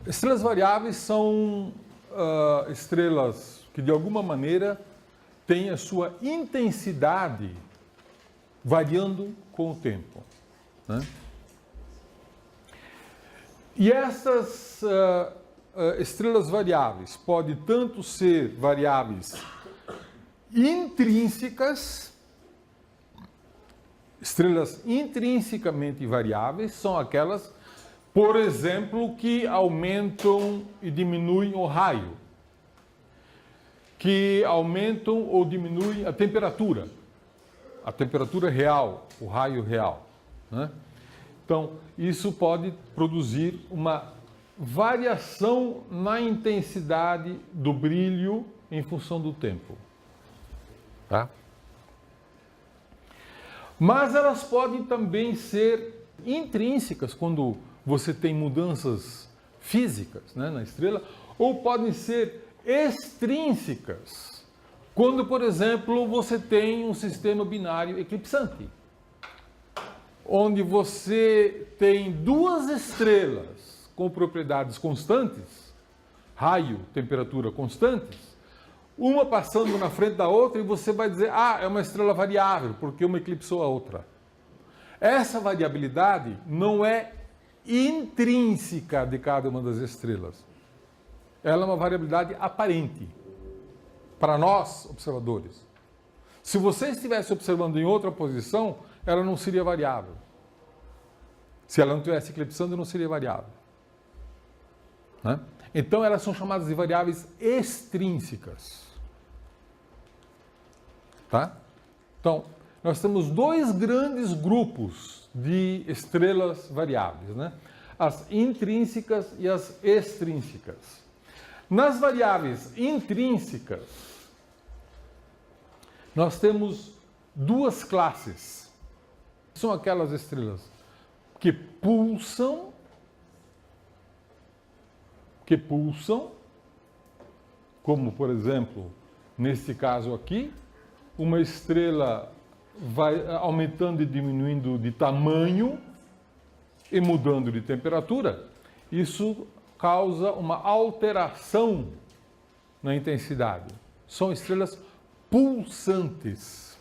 Estrelas variáveis são estrelas que, de alguma maneira, têm a sua intensidade variando com o tempo, né? E essas estrelas variáveis podem tanto ser variáveis intrínsecas, estrelas intrinsecamente variáveis, são aquelas, por exemplo, que aumentam e diminuem o raio, que aumentam ou diminuem a temperatura real, o raio real, né? Então, isso pode produzir uma variação na intensidade do brilho em função do tempo, tá? Mas elas podem também ser intrínsecas quando você tem mudanças físicas, né, na estrela, ou podem ser extrínsecas quando, por exemplo, você tem um sistema binário eclipsante, onde você tem duas estrelas com propriedades constantes, raio, temperatura constantes, uma passando na frente da outra, e você vai dizer, é uma estrela variável, porque uma eclipsou a outra. Essa variabilidade não é intrínseca de cada uma das estrelas. Ela é uma variabilidade aparente, para nós, observadores. Se você estivesse observando em outra posição, ela não seria variável. Se ela não estivesse eclipsando, não seria variável, né? Então, elas são chamadas de variáveis extrínsecas, tá? Então, nós temos dois grandes grupos de estrelas variáveis, né? As intrínsecas e as extrínsecas. Nas variáveis intrínsecas, nós temos duas classes. São aquelas estrelas que pulsam, como, por exemplo, nesse caso aqui, uma estrela vai aumentando e diminuindo de tamanho e mudando de temperatura. Isso causa uma alteração na intensidade. São estrelas pulsantes.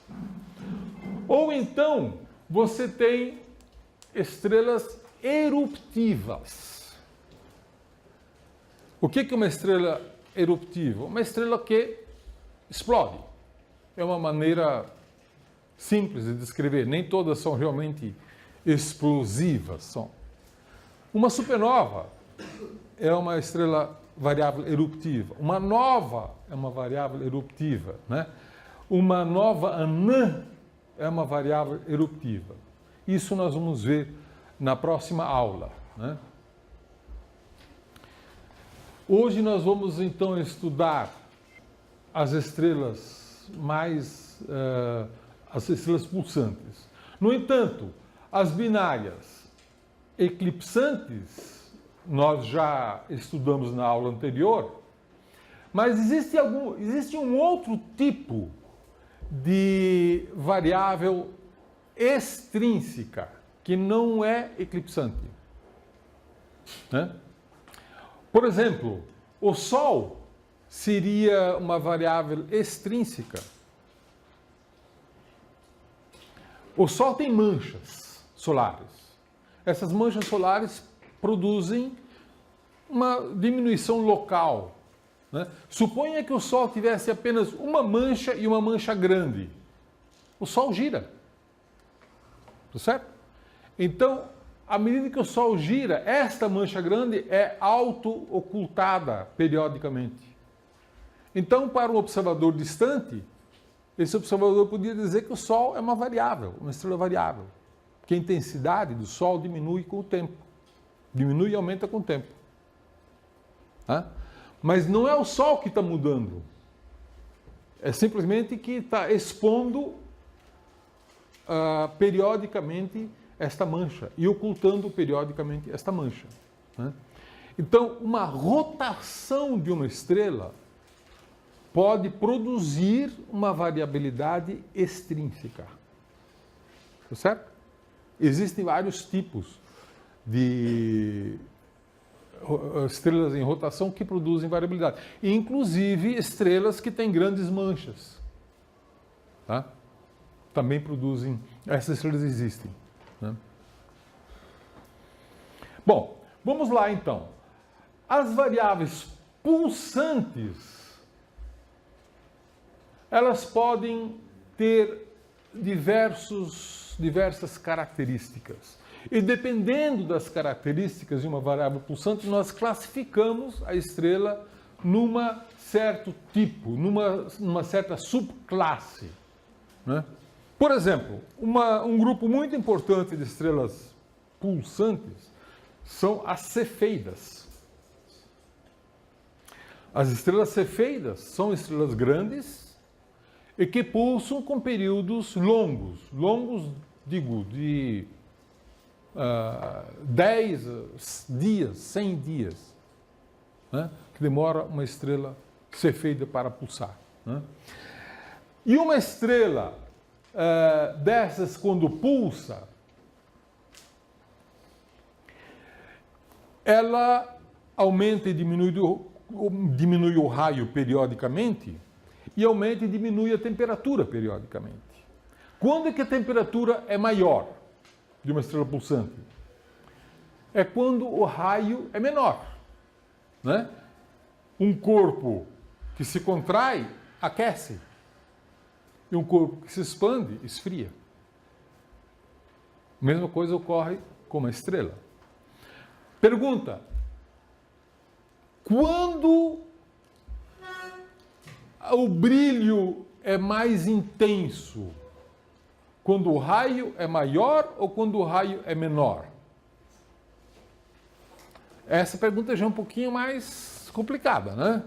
Ou então, você tem estrelas eruptivas. O que é uma estrela eruptiva? Uma estrela que explode. É uma maneira simples de descrever. Nem todas são realmente explosivas. Uma supernova é uma estrela variável eruptiva. Uma nova é uma variável eruptiva, né? Uma nova anã é uma variável eruptiva. Isso nós vamos ver na próxima aula, né? Hoje nós vamos então estudar as estrelas as estrelas pulsantes. No entanto, as binárias eclipsantes nós já estudamos na aula anterior, mas existe um outro tipo de variável extrínseca que não é eclipsante, né? Por exemplo, o Sol seria uma variável extrínseca. O Sol tem manchas solares. Essas manchas solares produzem uma diminuição local, né? Suponha que o Sol tivesse apenas uma mancha e uma mancha grande. O Sol gira. Tá certo? Então, à medida que o Sol gira, esta mancha grande é auto-ocultada periodicamente. Então, para um observador distante, esse observador podia dizer que o Sol é uma variável, uma estrela variável, que a intensidade do Sol diminui com o tempo. Diminui e aumenta com o tempo. Tá? Mas não é o Sol que está mudando. É simplesmente que está expondo periodicamente esta mancha e ocultando periodicamente esta mancha, né? Então, uma rotação de uma estrela pode produzir uma variabilidade extrínseca. Tá certo? Existem vários tipos de estrelas em rotação que produzem variabilidade. Inclusive estrelas que têm grandes manchas. Tá? Também produzem, essas estrelas existem. Né? Bom, vamos lá então. As variáveis pulsantes, elas podem ter diversas características. E dependendo das características de uma variável pulsante, nós classificamos a estrela numa certo tipo, numa certa subclasse. Né? Por exemplo, um grupo muito importante de estrelas pulsantes são as cefeidas. As estrelas cefeidas são estrelas grandes e que pulsam com períodos longos, digo, de 10 dias, 100 dias, né? Que demora uma estrela cefeida para pulsar. Né? E uma estrela dessas, quando pulsa, ela aumenta e diminui o raio periodicamente e aumenta e diminui a temperatura periodicamente. Quando é que a temperatura é maior de uma estrela pulsante? É quando o raio é menor. Né? Um corpo que se contrai, aquece. E um corpo que se expande, esfria. A mesma coisa ocorre com uma estrela. Pergunta: quando o brilho é mais intenso? Quando o raio é maior ou quando o raio é menor? Essa pergunta já é um pouquinho mais complicada, né?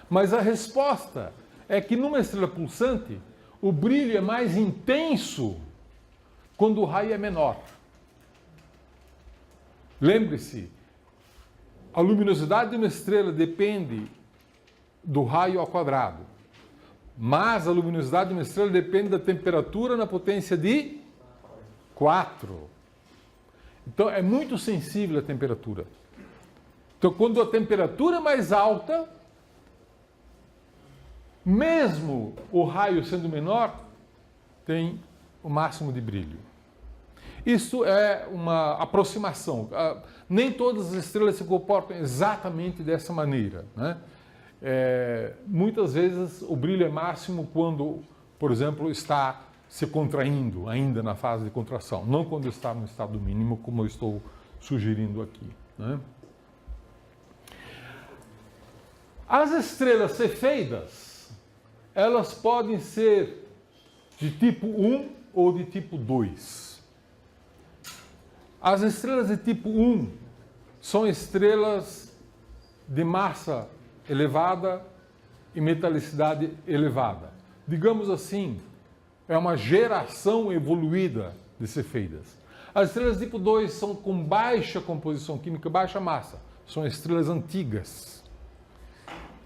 Mas a resposta é que numa estrela pulsante, o brilho é mais intenso quando o raio é menor. Lembre-se, a luminosidade de uma estrela depende do raio ao quadrado, mas a luminosidade de uma estrela depende da temperatura na potência de 4. Então, é muito sensível à temperatura. Então, quando a temperatura é mais alta, mesmo o raio sendo menor, tem o máximo de brilho. Isso é uma aproximação. Nem todas as estrelas se comportam exatamente dessa maneira. Né? Muitas vezes o brilho é máximo quando, por exemplo, está se contraindo ainda na fase de contração, não quando está no estado mínimo, como eu estou sugerindo aqui. Né? As estrelas cefeidas, elas podem ser de tipo 1 ou de tipo 2. As estrelas de tipo 1 são estrelas de massa elevada e metalicidade elevada. Digamos assim, é uma geração evoluída de cefeidas. As estrelas tipo 2 são com baixa composição química, baixa massa. São estrelas antigas,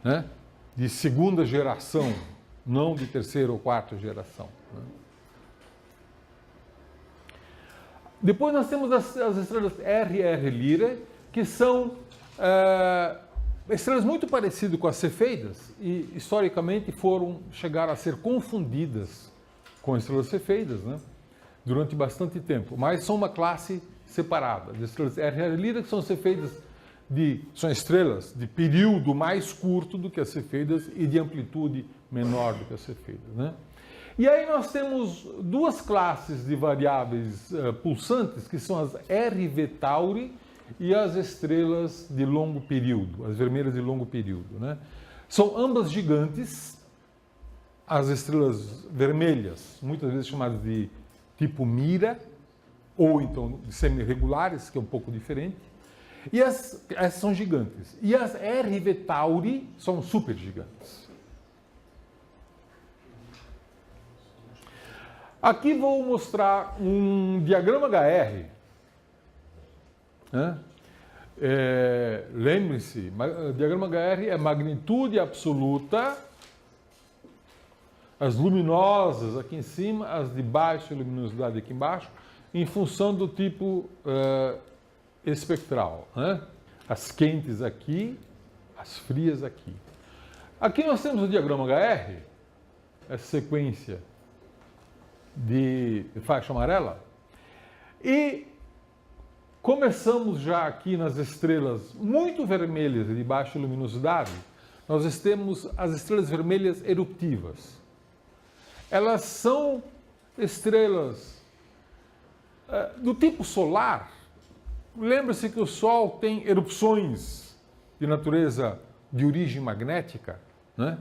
né? De segunda geração, não de terceira ou quarta geração. Né? Depois nós temos as estrelas RR Lyrae, que são estrelas muito parecidas com as cefeidas e historicamente chegaram a ser confundidas com estrelas cefeidas, né? Durante bastante tempo, mas são uma classe separada. As estrelas RR Lyrae, que são são estrelas de período mais curto do que as cefeidas e de amplitude menor do que as cefeidas, né? E aí nós temos duas classes de variáveis pulsantes, que são as RV Tauri e as estrelas de longo período, as vermelhas de longo período, né? São ambas gigantes. As estrelas vermelhas, muitas vezes chamadas de tipo Mira, ou então de semi-regulares, que é um pouco diferente. E essas são gigantes. E as RV Tauri são supergigantes. Aqui vou mostrar um diagrama HR. Né? Lembre-se, o diagrama HR é magnitude absoluta, as luminosas aqui em cima, as de baixa luminosidade aqui embaixo, em função do tipo espectral. Né? As quentes aqui, as frias aqui. Aqui nós temos o diagrama HR, essa sequência de faixa amarela, e começamos já aqui nas estrelas muito vermelhas de baixa luminosidade, nós temos as estrelas vermelhas eruptivas. Elas são estrelas do tipo solar. Lembra-se que o Sol tem erupções de natureza de origem magnética, né?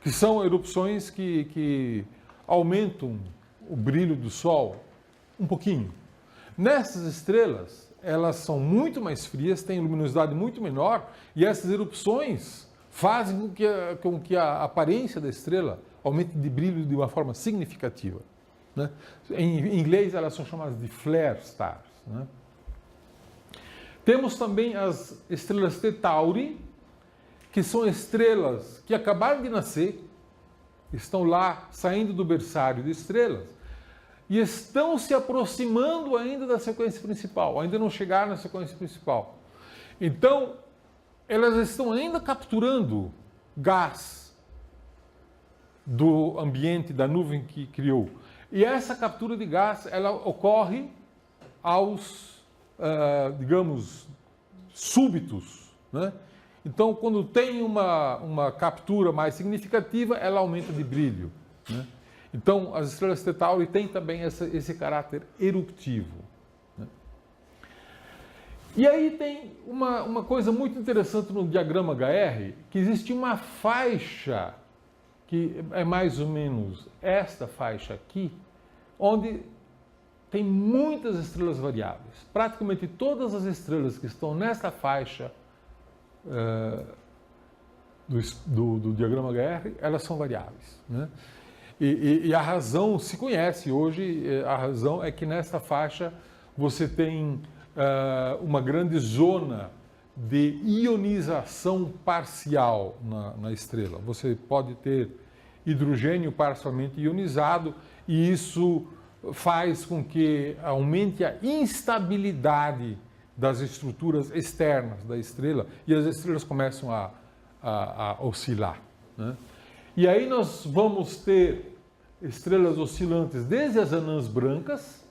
Que são erupções que aumentam o brilho do Sol um pouquinho. Nessas estrelas, elas são muito mais frias, têm luminosidade muito menor, e essas erupções fazem com que a aparência da estrela aumente de brilho de uma forma significativa, né? Em inglês, elas são chamadas de flare stars, né? Temos também as estrelas T Tauri, que são estrelas que acabaram de nascer, estão lá saindo do berçário de estrelas, e estão se aproximando ainda da sequência principal, ainda não chegaram na sequência principal. Então, elas estão ainda capturando gás do ambiente, da nuvem que criou. E essa captura de gás, ela ocorre aos, digamos, súbitos, né? Então, quando tem uma captura mais significativa, ela aumenta de brilho, né? Então, as estrelas T Tauri têm também esse caráter eruptivo, né? E aí tem uma coisa muito interessante no diagrama HR, que existe uma faixa, que é mais ou menos esta faixa aqui, onde tem muitas estrelas variáveis. Praticamente todas as estrelas que estão nesta faixa do diagrama HR, elas são variáveis, né? E a razão se conhece hoje, a razão é que nesta faixa você tem uma grande zona de ionização parcial na estrela. Você pode ter hidrogênio parcialmente ionizado, e isso faz com que aumente a instabilidade das estruturas externas da estrela, e as estrelas começam a oscilar, né? E aí nós vamos ter estrelas oscilantes desde as anãs brancas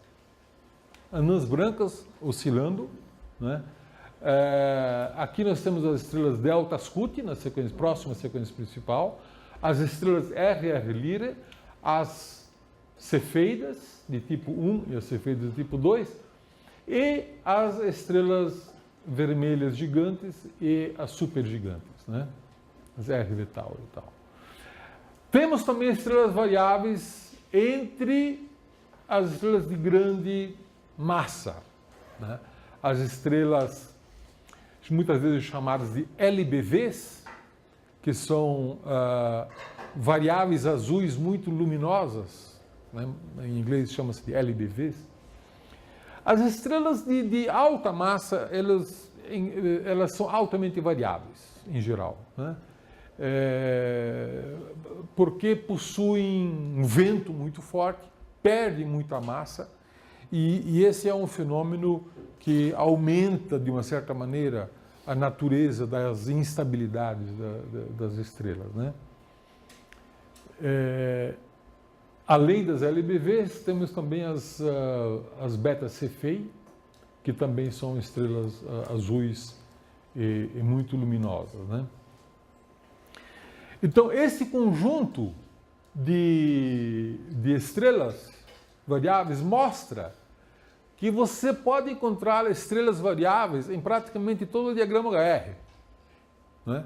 oscilando, né? Aqui nós temos as estrelas Delta Scuti, na sequência, próxima sequência principal, as estrelas RR Lyrae, as cefeidas de tipo 1 e as cefeidas de tipo 2, e as estrelas vermelhas gigantes e as supergigantes, né? As RV Tauri e tal. Temos também estrelas variáveis entre as estrelas de grande massa, né? As estrelas muitas vezes chamadas de LBVs, que são variáveis azuis muito luminosas, né? Em inglês chama-se de LBVs. As estrelas de alta massa, elas são altamente variáveis, em geral, né? Porque possuem um vento muito forte, perdem muita massa, e esse é um fenômeno que aumenta, de uma certa maneira, a natureza das instabilidades das estrelas, né? Além das LBVs, temos também as Beta Cephei, que também são estrelas azuis e muito luminosas, né? Então, esse conjunto de estrelas variáveis mostra que você pode encontrar estrelas variáveis em praticamente todo o diagrama HR, né?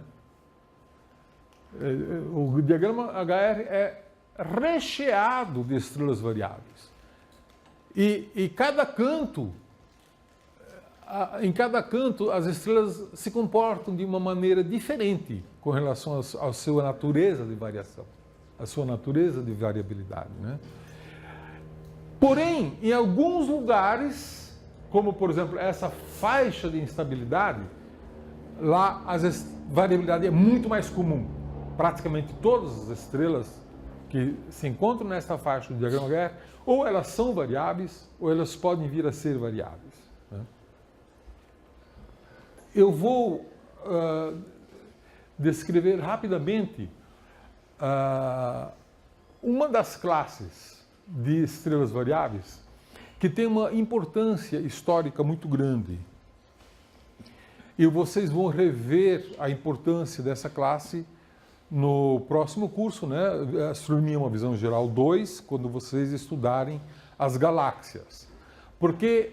O diagrama HR é recheado de estrelas variáveis. E em cada canto, as estrelas se comportam de uma maneira diferente com relação à sua natureza de variação, à sua natureza de variabilidade, né? Porém, em alguns lugares, como por exemplo essa faixa de instabilidade, lá a variabilidade é muito mais comum. Praticamente todas as estrelas que se encontram nesta faixa do diagrama HR, ou elas são variáveis, ou elas podem vir a ser variáveis, né? eu vou descrever rapidamente uma das classes de estrelas variáveis que tem uma importância histórica muito grande. E vocês vão rever a importância dessa classe no próximo curso, né? Astronomia, uma visão geral 2, quando vocês estudarem as galáxias. Porque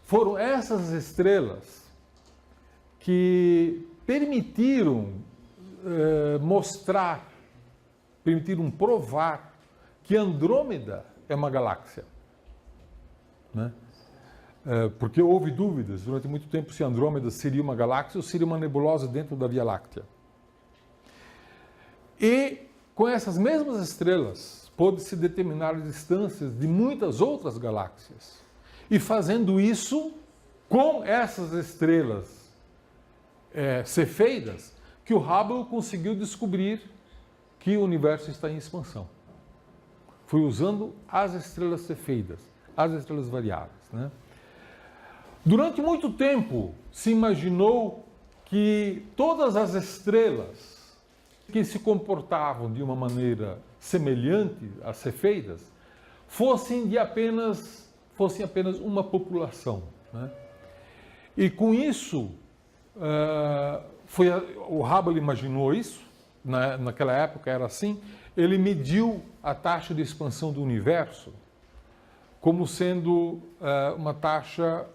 foram essas estrelas que permitiram permitiram provar que Andrômeda é uma galáxia, né? Porque houve dúvidas durante muito tempo se Andrômeda seria uma galáxia ou seria uma nebulosa dentro da Via Láctea. E com essas mesmas estrelas pôde-se determinar as distâncias de muitas outras galáxias. E fazendo isso com essas estrelas cefeidas, que o Hubble conseguiu descobrir que o universo está em expansão. Foi usando as estrelas cefeidas, as estrelas variáveis, né? Durante muito tempo se imaginou que todas as estrelas que se comportavam de uma maneira semelhante às cefeidas fossem apenas uma população, né? E com isso, o Hubble imaginou isso, naquela época era assim, ele mediu a taxa de expansão do universo como sendo uma taxa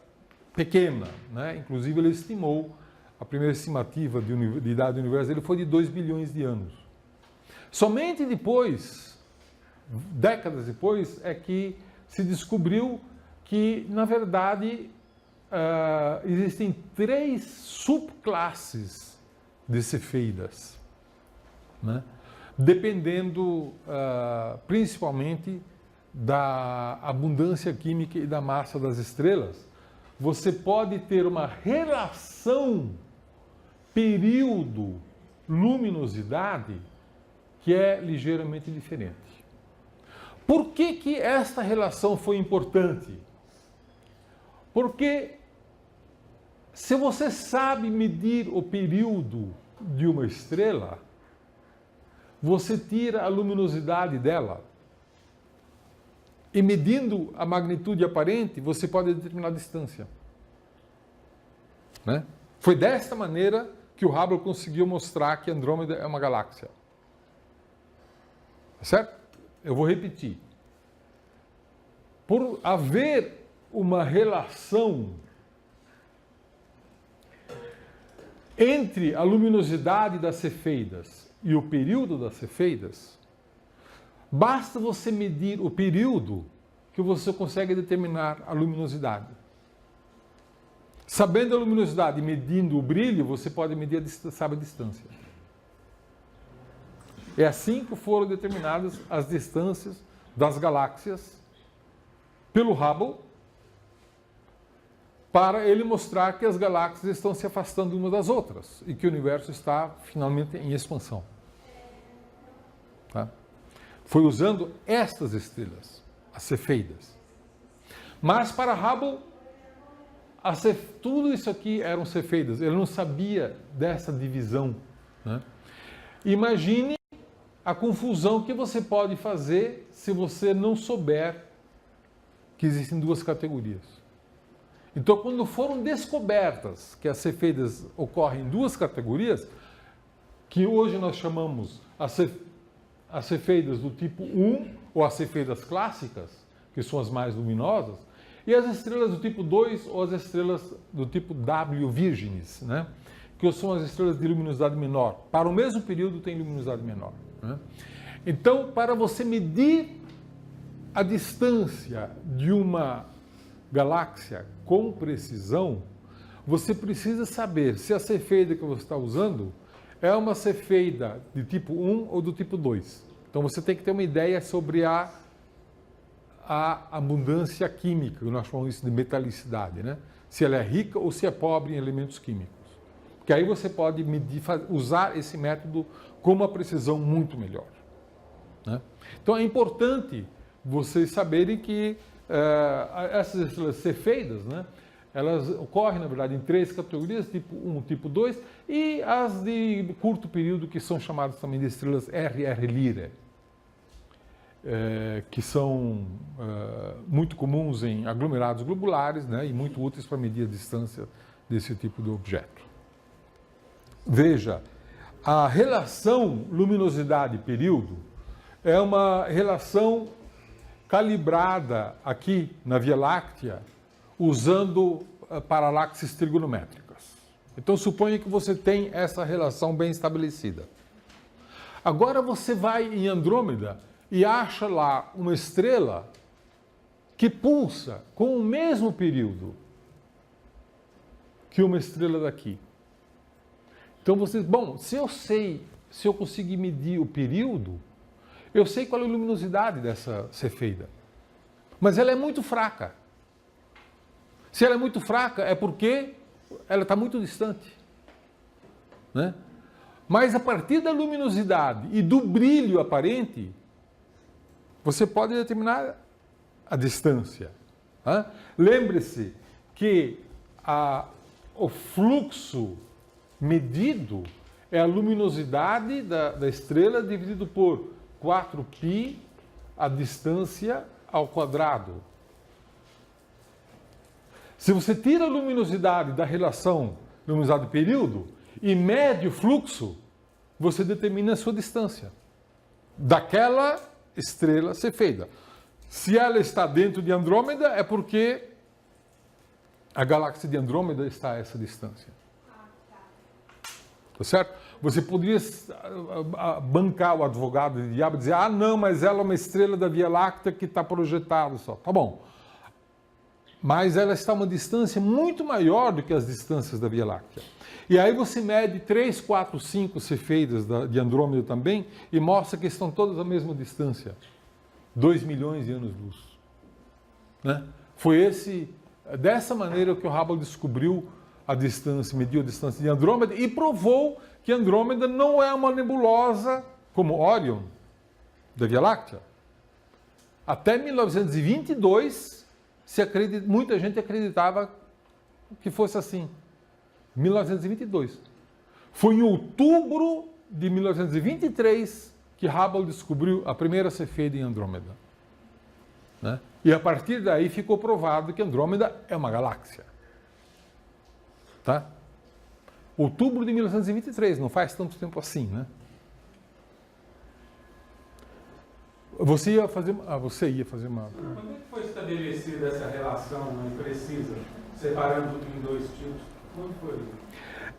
pequena, né? Inclusive ele estimou, a primeira estimativa de idade do universo dele foi de 2 bilhões de anos. Somente depois, décadas depois, é que se descobriu que, na verdade, existem 3 subclasses de cefeidas, né? Dependendo principalmente da abundância química e da massa das estrelas, você pode ter uma relação período-luminosidade que é ligeiramente diferente. Por que esta relação foi importante? Porque se você sabe medir o período de uma estrela, você tira a luminosidade dela. E medindo a magnitude aparente, você pode determinar a distância, né? Foi desta maneira que o Hubble conseguiu mostrar que Andrômeda é uma galáxia. Certo? Eu vou repetir. Por haver uma relação entre a luminosidade das cefeidas e o período das cefeidas, basta você medir o período que você consegue determinar a luminosidade. Sabendo a luminosidade e medindo o brilho, você pode medir sabe a distância. É assim que foram determinadas as distâncias das galáxias pelo Hubble, para ele mostrar que as galáxias estão se afastando umas das outras e que o universo está finalmente em expansão. Tá? Foi usando estas estrelas, as cefeidas. Mas para Hubble, tudo isso aqui eram cefeidas. Ele não sabia dessa divisão, né? Imagine a confusão que você pode fazer se você não souber que existem 2 categorias. Então, quando foram descobertas que as cefeidas ocorrem em 2 categorias, que hoje nós chamamos as cefeidas do tipo 1, ou as cefeidas clássicas, que são as mais luminosas, e as estrelas do tipo 2, ou as estrelas do tipo W Virginis, né? Que são as estrelas de luminosidade menor. Para o mesmo período tem luminosidade menor, né? Então, para você medir a distância de uma galáxia com precisão, você precisa saber se a cefeida que você está usando é uma cefeida de tipo 1 ou do tipo 2. Então você tem que ter uma ideia sobre a abundância química, nós chamamos isso de metalicidade, né? Se ela é rica ou se é pobre em elementos químicos. Porque aí você pode medir, usar esse método com uma precisão muito melhor, né? Então é importante vocês saberem que essas estrelas cefeidas, né, elas ocorrem, na verdade, em 3 categorias, tipo 1, tipo 2, e as de curto período, que são chamadas também de estrelas RR Lyrae, que são muito comuns em aglomerados globulares, né, e muito úteis para medir a distância desse tipo de objeto. Veja, a relação luminosidade-período é uma relação calibrada aqui na Via Láctea usando paralaxes trigonométricas. Então, suponha que você tem essa relação bem estabelecida. Agora você vai em Andrômeda e acha lá uma estrela que pulsa com o mesmo período que uma estrela daqui. Então você, bom, se eu conseguir medir o período, eu sei qual é a luminosidade dessa cefeida. Mas ela é muito fraca. Se ela é muito fraca, é porque ela está muito distante, né? Mas a partir da luminosidade e do brilho aparente, você pode determinar a distância. Né? Lembre-se que o fluxo medido é a luminosidade da estrela dividido por 4π a distância ao quadrado. Se você tira a luminosidade da relação luminosidade-período e mede o fluxo, você determina a sua distância daquela estrela cefeida. Se ela está dentro de Andrômeda, é porque a galáxia de Andrômeda está a essa distância. Tá certo? Você poderia bancar o advogado de diabo e dizer, ah, não, mas ela é uma estrela da Via Láctea que está projetada só. Tá bom. Mas ela está a uma distância muito maior do que as distâncias da Via Láctea. E aí você mede 3, 4, 5 cefeidas de Andrômeda também e mostra que estão todas à mesma distância. 2 milhões de anos-luz. Né? Foi dessa maneira que o Hubble descobriu a distância, mediu a distância de Andrômeda e provou que Andrômeda não é uma nebulosa como Órion, da Via Láctea. Até 1922, muita gente acreditava que fosse assim. 1922. Foi em outubro de 1923 que Hubble descobriu a primeira cefeida em Andrômeda. Né? E a partir daí ficou provado que Andrômeda é uma galáxia. Tá? Outubro de 1923, não faz tanto tempo assim, né? Você ia fazer uma... Quando é que foi estabelecida essa relação precisa, separando em 2 tipos? Quando foi?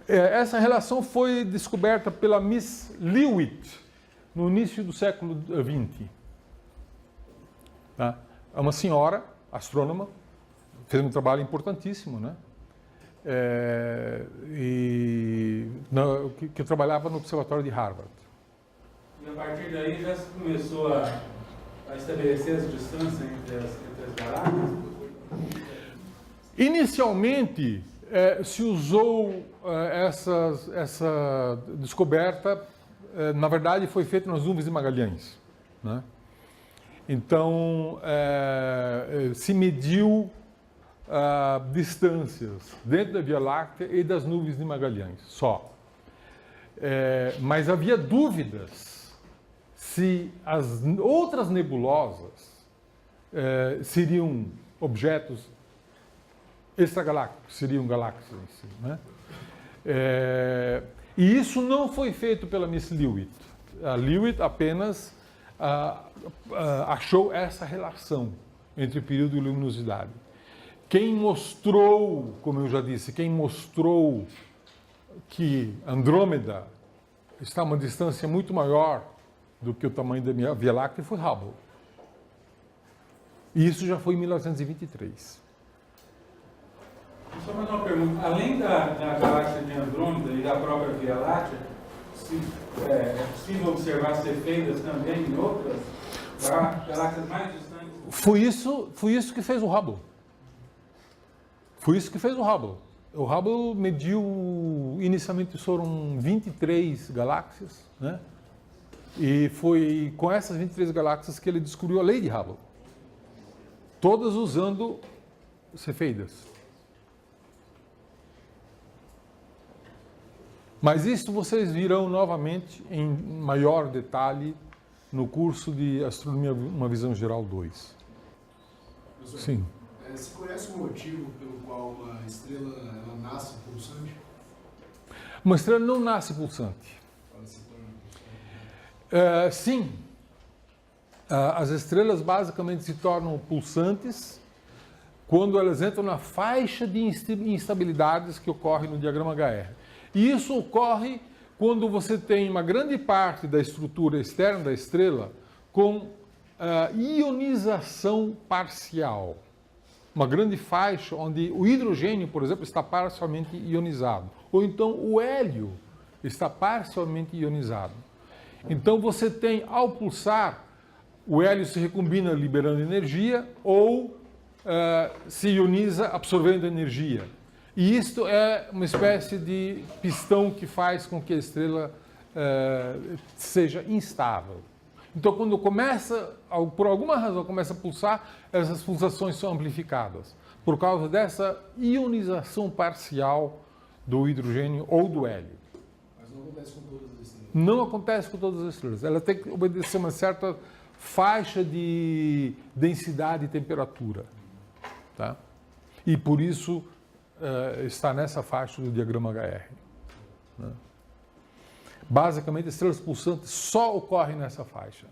Essa relação foi descoberta pela Miss Leavitt no início do século XX. Tá? É uma senhora astrônoma, fez um trabalho importantíssimo, né? Que trabalhava no Observatório de Harvard. E a partir daí já se começou a estabelecer as distâncias entre as galáxias? Inicialmente, se usou essa descoberta, na verdade, foi feita nas nuvens de Magalhães. Né? Então, se mediu distâncias dentro da Via Láctea e das nuvens de Magalhães, só. Mas havia dúvidas se as outras nebulosas seriam objetos extragalácticos, seriam galáxias em si. Né? E isso não foi feito pela Miss Leavitt. A Leavitt apenas achou essa relação entre período e luminosidade. Quem mostrou, como eu já disse, quem mostrou que Andrômeda está a uma distância muito maior do que o tamanho da minha Via Láctea foi Hubble. E isso já foi em 1923. Só mais uma pergunta. Além da galáxia de Andrômeda e da própria Via Láctea, é possível observar cefeidas também em outras galáxias mais distantes? Foi isso que fez o Hubble. Foi isso que fez o Hubble. O Hubble mediu, inicialmente foram 23 galáxias, né? E foi com essas 23 galáxias que ele descobriu a lei de Hubble. Todas usando cefeidas. Mas isso vocês virão novamente em maior detalhe no curso de Astronomia, uma visão geral 2. Professor, Sim. Você conhece o motivo pelo qual uma estrela ela nasce pulsante? Uma estrela não nasce pulsante. Ela se torna pulsante? Sim. As estrelas basicamente se tornam pulsantes quando elas entram na faixa de instabilidades que ocorre no diagrama HR. E isso ocorre quando você tem uma grande parte da estrutura externa da estrela com ionização parcial. Uma grande faixa onde o hidrogênio, por exemplo, está parcialmente ionizado. Ou então o hélio está parcialmente ionizado. Então você tem, ao pulsar, o hélio se recombina liberando energia ou se ioniza absorvendo energia. E isto é uma espécie de pistão que faz com que a estrela seja instável. Então, quando começa, por alguma razão, começa a pulsar, essas pulsações são amplificadas por causa dessa ionização parcial do hidrogênio ou do hélio. Mas não acontece com todas as estrelas. Não acontece com todas as estrelas. Ela tem que obedecer uma certa faixa de densidade e temperatura. Tá? E por isso está nessa faixa do diagrama HR. Né? Basicamente, estrelas pulsantes só ocorrem nessa faixa.